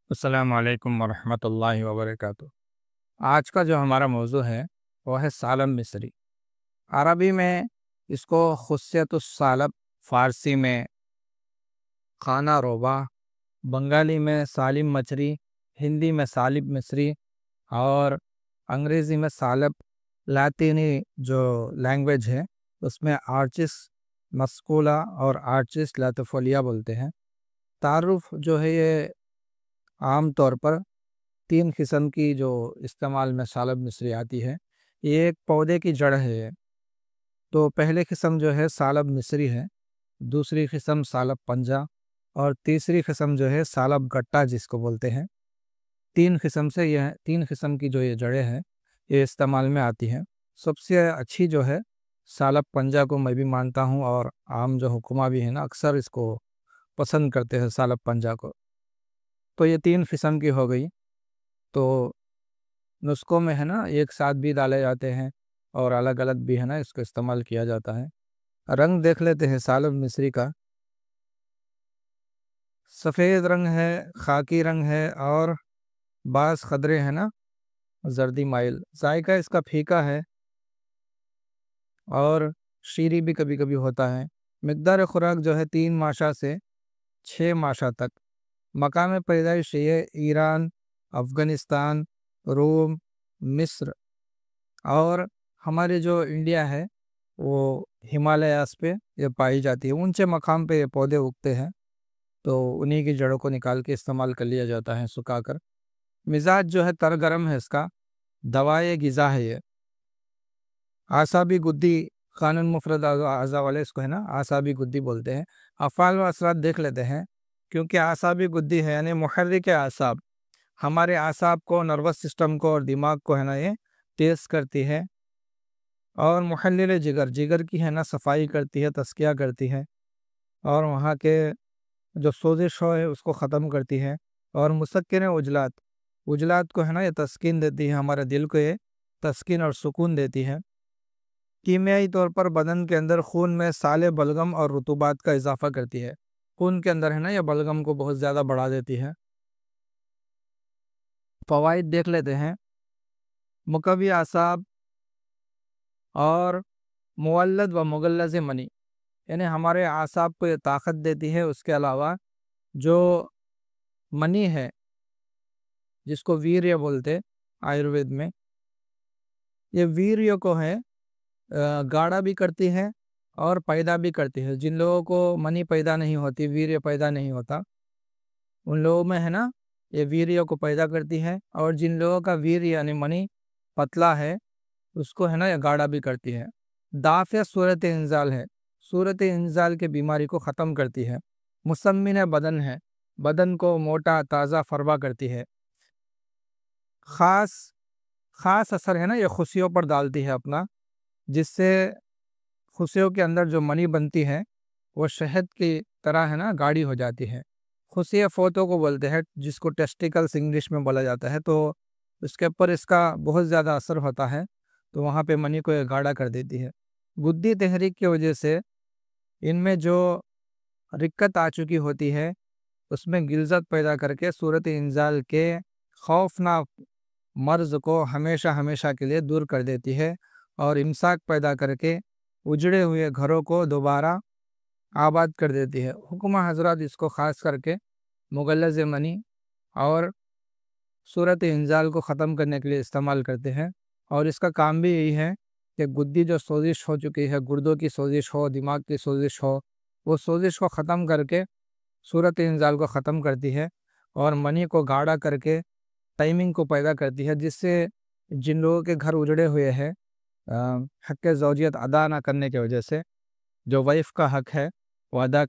السلام علیکم ورحمۃ اللہ وبرکاتہ۔ آج کا جو ہمارا موضوع ہے وہ ہے سالم مصری۔ عربی میں اس کو خصیت السالب، فارسی میں خانہ روبا، بنگالی میں سالم مچری، ہندی میں سالب مصری اور انگریزی میں سالب، لاطینی جو لینگویج ہے اس میں آرچس مسکولا اور آرچس لاطفولیا بولتے ہیں۔ تعارف جو ہے یہ عام طور پر 3 قسم کی جو استعمال میں سالب مصری آتی ہے، یہ ایک پودے کی جڑ ہے۔ تو پہلے قسم جو ہے سالب مصری ہے، دوسری قسم سالب پنجہ اور تیسری قسم جو ہے سالب گٹا جس کو بولتے ہیں۔ 3 قسم کی جو یہ جڑیں ہیں یہ استعمال میں آتی ہیں۔ سب سے اچھی جو ہے سالب پنجہ کو میں بھی مانتا ہوں، اور عام جو حکمہ بھی ہے نا اکثر اس کو پسند کرتے ہیں سالب پنجہ کو۔ تو یہ 3 قسم کی ہو گئی۔ تو نسخوں میں ہے نا ایک ساتھ بھی ڈالے جاتے ہیں اور الگ الگ بھی ہے نا اس کو استعمال کیا جاتا ہے۔ رنگ دیکھ لیتے ہیں سالب مصری کا۔ سفید رنگ ہے، خاکی رنگ ہے اور بعض خضرے ہیں نا زردی مائل۔ ذائقہ اس کا پھیکا ہے اور شیریں بھی کبھی کبھی ہوتا ہے۔ مقدار خوراک جو ہے 3 ماشا سے 6 ماشا تک۔ مقام پیدائش یہ ایران، افغانستان، روم، مصر اور ہمارے جو انڈیا ہے وہ ہمالیاز پہ یہ پائی جاتی ہے۔ اونچے مقام پہ یہ پودے اگتے ہیں، تو انہی کی جڑوں کو نکال کے استعمال کر لیا جاتا ہے سکھا کر۔ مزاج جو ہے تر گرم ہے، اس کا دوائے غذا ہے یہ۔ اعصابی گدی، قانون مفرد اعضاء والے اس کو ہے نا اعصابی گدی بولتے ہیں۔ افعال و اثرات دیکھ لیتے ہیں۔ کیونکہ اعصابی گدی ہے یعنی محرک اعصاب، ہمارے اعصاب کو، نروس سسٹم کو اور دماغ کو ہے نا یہ تیز کرتی ہے۔ اور محلل جگر، جگر کی ہے نا صفائی کرتی ہے، تزکیہ کرتی ہے، اور وہاں کے جو سوزش ہے اس کو ختم کرتی ہے۔ اور مسکن عجلات، عجلات کو ہے نا یہ تسکین دیتی ہے، ہمارے دل کو یہ تسکین اور سکون دیتی ہے۔ کیمیائی طور پر بدن کے اندر خون میں سالے بلغم اور رطوبات کا اضافہ کرتی ہے۔ خون کے اندر ہے نا یہ بلغم کو بہت زیادہ بڑھا دیتی ہے۔ فوائد دیکھ لیتے ہیں۔ مقوی اعصاب اور مولد و مغلظ منی، یعنی ہمارے اعصاب کو یہ طاقت دیتی ہے۔ اس کے علاوہ جو منی ہے جس کو ویریہ بولتے آیوروید میں، یہ ویریہ کو ہے گاڑھا بھی کرتی ہے اور پیدا بھی کرتی ہے۔ جن لوگوں کو منی پیدا نہیں ہوتی، ویریہ پیدا نہیں ہوتا، ان لوگوں میں ہے نا یہ ویریہ کو پیدا کرتی ہے۔ اور جن لوگوں کا ویریہ یعنی منی پتلا ہے اس کو ہے نا یہ گاڑھا بھی کرتی ہے۔ دافع صورت انزال ہے، صورت انزال کے بیماری کو ختم کرتی ہے۔ مسمن بدن ہے، بدن کو موٹا تازہ فربا کرتی ہے۔ خاص اثر ہے نا یہ خصیوں پر ڈالتی ہے اپنا، جس سے خصیوں کے اندر جو منی بنتی ہے وہ شہد کی طرح ہے نا گاڑھی ہو جاتی ہے۔ خصیہ فوتوں کو بولتے ہیں، جس کو ٹیسٹیکلز انگلش میں بولا جاتا ہے۔ تو اس کے اوپر اس کا بہت زیادہ اثر ہوتا ہے، تو وہاں پہ منی کو یہ گاڑھا کر دیتی ہے۔ گدی تحریک کی وجہ سے ان میں جو رکت آ چکی ہوتی ہے اس میں غلظت پیدا کر کے صورت انزال کے خوفناک مرض کو ہمیشہ کے لیے دور کر دیتی ہے، اور امساک پیدا کر کے اجڑے ہوئے گھروں کو دوبارہ آباد کر دیتی ہے۔ حکمہ حضرات اس کو خاص کر کے مغلظ منی اور صورت انزال کو ختم کرنے کے لیے استعمال کرتے ہیں۔ اور اس کا کام بھی یہی ہے کہ گدی جو سوزش ہو چکی ہے، گردوں کی سوزش ہو، دماغ کی سوزش ہو، وہ سوزش کو ختم کر کے صورت انزال کو ختم کرتی ہے، اور منی کو گاڑھا کر کے ٹائمنگ کو پیدا کرتی ہے، جس سے جن لوگوں کے گھر اجڑے ہوئے ہیں حق زوجیت ادا نہ کرنے کی وجہ سے، جو وائف کا حق ہے وہ ادا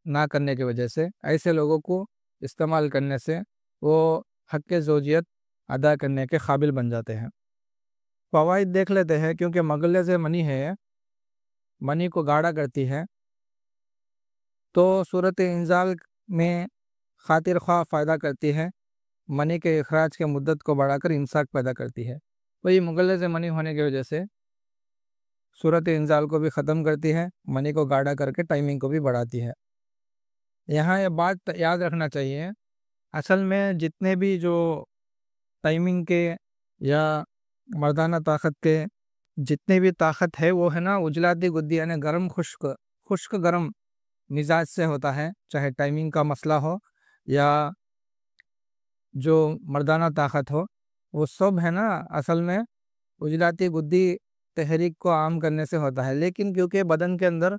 نہ کرنے کی وجہ سے، ایسے لوگوں کو استعمال کرنے سے وہ حق زوجیت ادا کرنے کے قابل بن جاتے ہیں۔ فوائد دیکھ لیتے ہیں۔ کیونکہ مغلظ منی ہے، منی کو گاڑھا کرتی ہے، تو صورت انزال میں خاطر خواہ فائدہ کرتی ہے۔ منی کے اخراج کے مدت کو بڑھا کر امساک پیدا کرتی ہے۔ وہی مغلظ منی ہونے کی وجہ سے صورت انزال کو بھی ختم کرتی ہے، منی کو گاڑھا کر کے ٹائمنگ کو بھی بڑھاتی ہے۔ یہاں یہ بات یاد رکھنا چاہیے اصل میں جتنے بھی جو ٹائمنگ کے یا مردانہ طاقت کے جتنے بھی طاقت ہے وہ ہے نا اجلاتی گدی یعنی گرم خشک گرم مزاج سے ہوتا ہے، چاہے ٹائمنگ کا مسئلہ ہو یا جو مردانہ طاقت ہو، وہ سب ہے نا اصل میں اجلاتی گدی تحریک کو عام کرنے سے ہوتا ہے۔ لیکن کیونکہ بدن کے اندر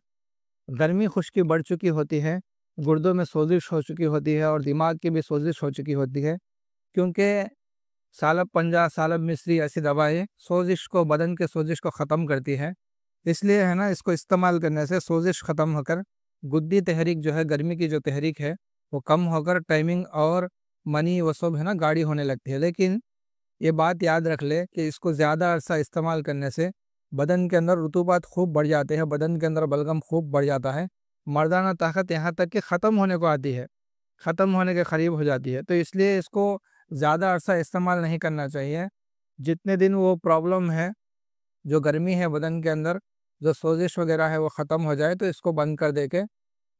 گرمی خشکی بڑھ چکی ہوتی ہے، گردوں میں سوزش ہو چکی ہوتی ہے اور دماغ کی بھی سوزش ہو چکی ہوتی ہے، کیونکہ سالب پنجہ سالب مصری ایسی دوائیں سوزش کو بدن کے سوزش کو ختم کرتی ہے، اس لیے ہے نا اس کو استعمال کرنے سے سوزش ختم ہو کر گدی تحریک جو ہے، گرمی کی جو تحریک ہے وہ کم ہو کر ٹائمنگ اور منی وہ سب ہے نا گاڑی ہونے لگتی ہے۔ لیکن یہ بات یاد رکھ لے کہ اس کو زیادہ عرصہ استعمال کرنے سے بدن کے اندر رطوبات خوب بڑھ جاتے ہیں، بدن کے اندر بلغم خوب بڑھ جاتا ہے، مردانہ طاقت یہاں تک کہ ختم ہونے کو آتی ہے، ختم ہونے کے قریب ہو جاتی ہے۔ تو اس لیے اس کو زیادہ عرصہ استعمال نہیں کرنا چاہیے۔ جتنے دن وہ پرابلم ہے، جو گرمی ہے بدن کے اندر، جو سوزش وغیرہ ہے وہ ختم ہو جائے تو اس کو بند کر دے کے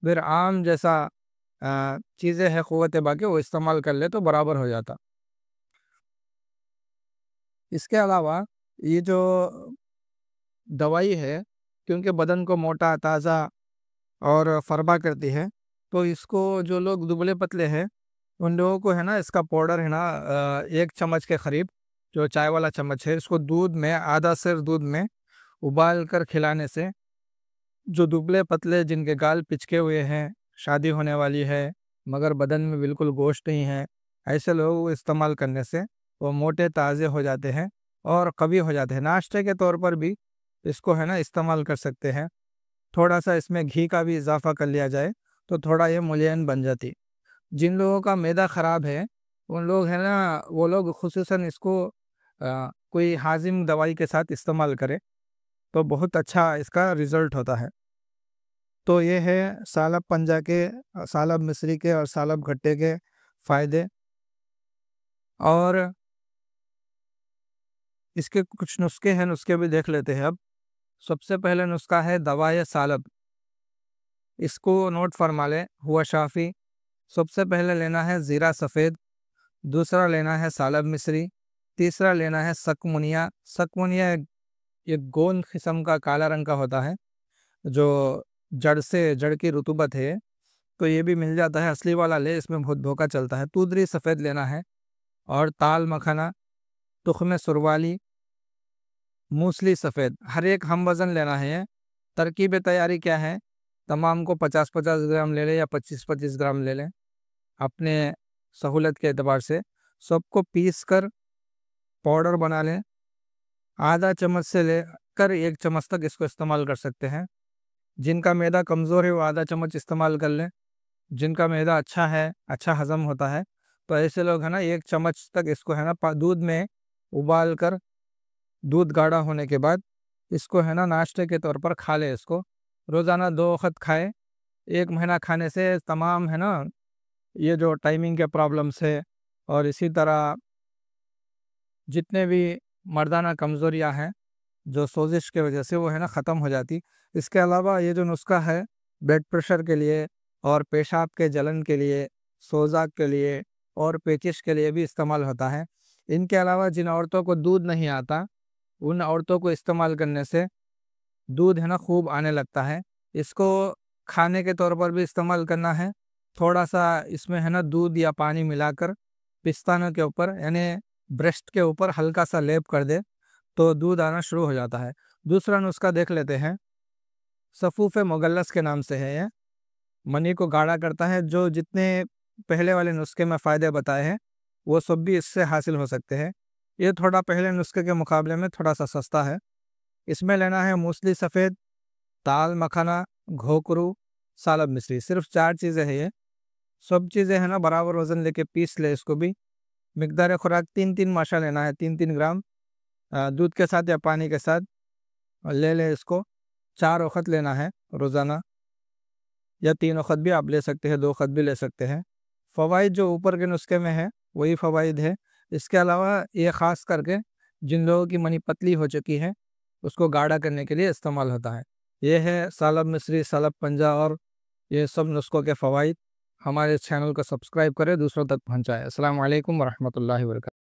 پھر عام جیسا چیزیں ہے قوت باقی وہ استعمال کر لے تو برابر ہو جاتا۔ اس کے علاوہ یہ جو دوائی ہے، کیونکہ بدن کو موٹا تازہ اور فربا کرتی ہے، تو اس کو جو لوگ دبلے پتلے ہیں ان لوگوں کو ہے نا اس کا پاؤڈر ہے نا 1 چمچ کے قریب، جو چائے والا چمچ ہے، اس کو دودھ میں آدھا سر دودھ میں ابال کر کھلانے سے جو دبلے پتلے جن کے گال پچکے ہوئے ہیں، شادی ہونے والی ہے مگر بدن میں بالکل گوشت نہیں ہے، ایسے لوگوں کو استعمال کرنے سے وہ موٹے تازے ہو جاتے ہیں اور قوی ہو جاتے ہیں۔ ناشتے کے طور پر بھی اس کو ہے نا استعمال کر سکتے ہیں، تھوڑا سا اس میں گھی کا بھی اضافہ کر لیا جائے تو تھوڑا یہ ملین بن جاتی۔ جن لوگوں کا معدہ خراب ہے ان لوگ ہے نا وہ لوگ خصوصاً اس کو کوئی ہاضم دوائی کے ساتھ استعمال کرے تو بہت اچھا اس کا رزلٹ ہوتا ہے۔ تو یہ ہے سالب پنجہ کے، سالب مصری کے اور سالب گھٹے کے فائدے، اور اس کے کچھ نسخے ہیں، نسخے بھی دیکھ لیتے ہیں۔ اب سب سے پہلے نسخہ ہے دوائے سالب، اس کو نوٹ فرما لے، ہوا شافی۔ سب سے پہلے لینا ہے زیرہ سفید، دوسرا لینا ہے سالب مصری، تیسرا لینا ہے سکمنیا۔ سکمنیا ایک گوند قسم کا کالا رنگ کا ہوتا ہے، جو جڑ کی رطوبت ہے تو یہ بھی مل جاتا ہے، اصلی والا لے، اس میں بہت دھوکا چلتا ہے۔ تودری سفید لینا ہے، اور تال مکھنا، تخم سروالی، موسلی سفید، ہر ایک ہم وزن لینا ہے۔ ترکیب تیاری کیا ہے؟ تمام کو 50-50 گرام لے لیں یا 25-25 گرام لے لیں، اپنے سہولت کے اعتبار سے سب کو پیس کر پاؤڈر بنا لیں۔ آدھا چمچ سے لے کر 1 چمچ تک اس کو استعمال کر سکتے ہیں۔ جن کا معدہ کمزور ہے وہ آدھا چمچ استعمال کر لیں، جن کا معدہ اچھا ہے، اچھا ہضم ہوتا ہے تو ایسے لوگ ہے نا 1 چمچ تک اس کو ہے نا دودھ میں ابال کر، دودھ گاڑھا ہونے کے بعد اس کو ہے نا ناشتے کے طور پر کھا لے۔ اس کو روزانہ 2 وقت کھائے، 1 مہینہ کھانے سے تمام ہے نا یہ جو ٹائمنگ کے پرابلمس ہے اور اسی طرح جتنے بھی مردانہ کمزوریاں ہیں جو سوزش کے وجہ سے وہ ہے نا ختم ہو جاتی۔ اس کے علاوہ یہ جو نسخہ ہے بلڈ پریشر کے لیے اور پیشاب کے جلن کے لیے، سوزاک کے لیے اور پیچش کے لیے بھی استعمال ہوتا ہے۔ ان کے علاوہ جن عورتوں کو دودھ نہیں آتا ان عورتوں کو استعمال کرنے سے دودھ ہے نا خوب آنے لگتا ہے۔ اس کو کھانے کے طور پر بھی استعمال کرنا ہے، تھوڑا سا اس میں ہے نا دودھ یا پانی ملا کر پستانوں کے اوپر یعنی بریسٹ کے اوپر ہلکا سا لیپ کر دے تو دودھ آنا شروع ہو جاتا ہے۔ دوسرا نسخہ دیکھ لیتے ہیں، صفوف مغلس کے نام سے ہے، یہ منی کو گاڑھا کرتا ہے۔ جو جتنے پہلے والے نسخے میں فائدے بتائے ہیں وہ سب بھی اس سے حاصل ہو سکتے ہیں۔ یہ تھوڑا پہلے نسخے کے مقابلے میں تھوڑا سا سستا ہے۔ اس میں لینا ہے موسلی سفید، تال مکھنا، گھوکرو، سالب مصری، صرف 4 چیزیں ہیں۔ یہ سب چیزیں ہیں نا برابر وزن لے کے پیس لے۔ اس کو بھی مقدار خوراک 3 ماشا لینا ہے، 3 گرام دودھ کے ساتھ یا پانی کے ساتھ لے لے۔ اس کو 4 وقت لینا ہے روزانہ، یا 3 وقت بھی آپ لے سکتے ہیں، 2 وقت بھی لے سکتے ہیں۔ فوائد جو اوپر کے نسخے میں ہے وہی فوائد ہے۔ اس کے علاوہ یہ خاص کر کے جن لوگوں کی منی پتلی ہو چکی ہے اس کو گاڑھا کرنے کے لیے استعمال ہوتا ہے۔ یہ ہے سالب مصری، سالب پنجہ اور یہ سب نسخوں کے فوائد۔ ہمارے چینل کو سبسکرائب کریں، دوسروں تک پہنچائیں۔ السلام علیکم ورحمۃ اللہ وبرکاتہ۔